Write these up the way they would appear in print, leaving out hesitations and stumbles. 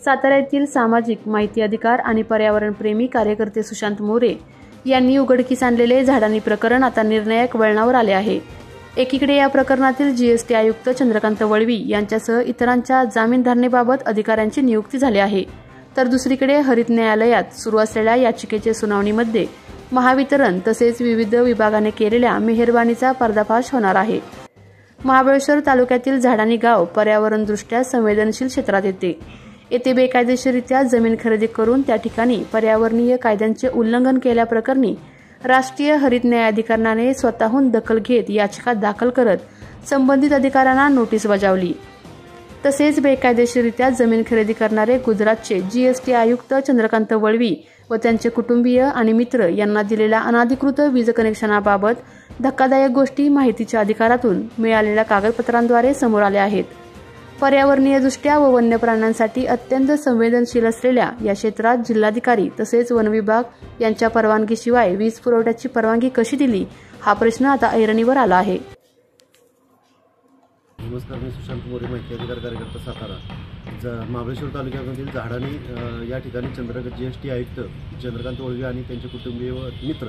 सातारा येथील सामाजिक माहिती अधिकार आणि पर्यावरण प्रेमी कार्यकर्ते सुशांत मोरे यांनी उघडकीस आणलेले झाडांनी प्रकरण आता निर्णायक वळणावर आले आहे। एकीकडे या प्रकरणातील जीएसटी आयुक्त चंद्रकांत वळवी यांच्यासह इतरांच्या जामीन धारणेबाबत अधिकाऱ्यांची नियुक्ती झाली आहे, तर दुसरीकडे हरित न्यायालयात सुरू असलेल्या याचिकेच्या सुनावणीमध्ये महावितरण तसेच विविध विभागाने केलेल्या मेहरबानीचा पर्दाफाश होणार आहे। महाबळेश्वर तालुक्यातील झाडानी गाव पर्यावरणदृष्ट्या संवेदनशील क्षेत्रात येते। येथे बेकायदेशीररित्या जमीन खरेदी करून त्या ठिकाणी पर्यावरणीय कायद्यांचे उल्लंघन केल्याप्रकरणी राष्ट्रीय हरित न्यायाधिकरणाने स्वतःहून दखल घेत याचिका दाखल करत संबंधित अधिकाऱ्यांना नोटीस बजावली। तसेच बेकायदेशीररित्या जमीन खरेदी करणारे गुजरातचे जीएसटी आयुक्त चंद्रकांत वळवी व त्यांचे कुटुंबीय आणि मित्र यांना दिलेल्या अनाधिकृत वीज कनेक्शनाबाबत धक्कादायक गोष्टी माहितीच्या अधिकारातून मिळालेल्या कागदपत्रांद्वारे समोर आल्या आहेत। पर्यावरणीय दृष्ट्या व वन्य प्राण्यांसाठी अत्यंत संवेदनशील असलेल्या या क्षेत्रात जिल्हाधिकारी तसेच वन विभाग यांच्या परवानगीशिवाय वीज पुरवठ्याची परवानगी कशी दिली, हा प्रश्न आता ऐरणीवर आला आहे। नमस्कार, मी सुशांत मोरे, माहिती अधिकार कार्यकर्ता, सातारा। महाबळेश्वर तालुक्यामधील झाडानी या ठिकाणी जीएसटी आयुक्त चंद्रकांत वळवी आणि त्यांचे कुटुंबीय व मित्र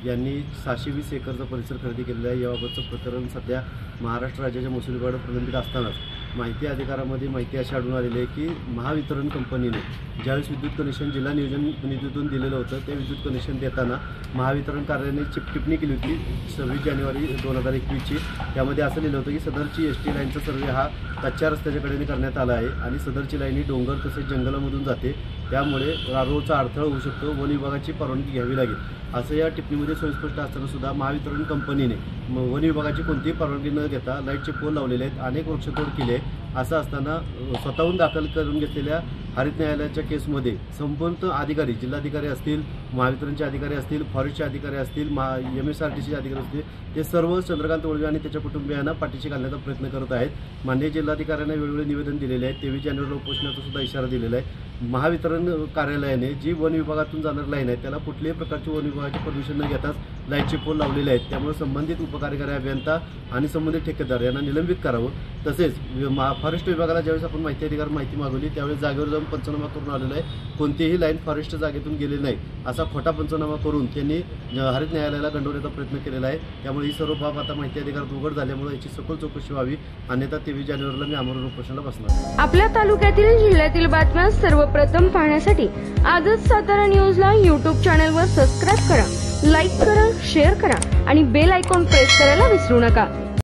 यांनी 620 एकरचा परिसर खरेदी केलेला आहे। याबाबतचं प्रकरण सध्या महाराष्ट्र राज्याच्या महसूल विभागात प्रलंबित असतानाच माहिती अधिकारामध्ये माहिती अशी आढळून आलेली आहे की महावितरण कंपनीने ज्यावेळेस विद्युत कनेक्शन जिल्हा नियोजन निधीतून दिलेलं होतं, ते विद्युत कनेक्शन देताना महावितरण कार्यालयाने टिप्पणी केली होती 26 जानेवारी 2021ची। त्यामध्ये असं लिहिलं होतं की सदरची एसटी लाईनचा सर्वे हा कच्च्या रस्त्याच्या कडेने करण्यात आला आहे आणि सदरची लाईन ही डोंगर तसेच जंगलामधून जाते, त्यामुळे रोडचा अडथळा होऊ शकतो, वन विभागाची परवानगी घ्यावी लागेल असं या टिप्पणीमध्ये सुस्पष्ट असताना सुद्धा महावितरण कंपनीने वन विभागाची कोणतीही परवानगी न घेता लाईटचे पोल लावलेले आहेत, अनेक वृक्षतोड केली आहे। असं असताना स्वतःहून दाखल करून घेतलेल्या हरित न्यायालयाच्या केसमध्ये संपूर्ण अधिकारी, जिल्हाधिकारी असतील, महावितरणचे अधिकारी असतील, फॉरेस्टचे अधिकारी असतील, MSRTCचे अधिकारी असतील, ते सर्व चंद्रकांत वळवी आणि त्याच्या कुटुंबियांना पाठीशी घालण्याचा प्रयत्न करत आहेत। माननीय जिल्हाधिकाऱ्यांना वेळोवेळी निवेदन दिलेले आहे, 23 जानेवारीला उपोषणाचा सुद्धा इशारा दिलेला आहे। महावितरण कार्यालयाने जी वन विभागातून जाणार लाईन आहे त्याला कुठल्याही प्रकारची वन विभागाची परमिशन न घेताच लाईटचे पोल लावलेले आहेत, त्यामुळे संबंधित उपकार्यकारी अभियंता आणि संबंधित ठेकेदार यांना निलंबित करावं। तसेच फॉरेस्ट विभागाला ज्यावेळेस आपण माहिती अधिकार माहिती मागवली त्यावेळेस जागेवर जाऊन पंचनामा करून आलेला आहे, कोणतीही लाईन फॉरेस्ट जागेतून गेली नाही असा खोटा पंचनामा करून त्यांनी हरित न्यायालयाला गंडवण्याचा प्रयत्न केलेला आहे। त्यामुळे ही सर्व बाब आता माहिती अधिकारात उघड झाल्यामुळे याची सखोल चौकशी व्हावी, अन्यथा 23 जानेवारीला मी आमरण उपोषणाला बसणार। आपल्या तालुक्यातील जिल्ह्यातील बातम्या सर्वप्रथम पाहण्यासाठी आजच सातारा न्यूजला YouTube चॅनलवर सबस्क्राइब करा, लाईक करा, शेअर करा आणि बेल आयकॉन प्रेस करायला विसरू नका।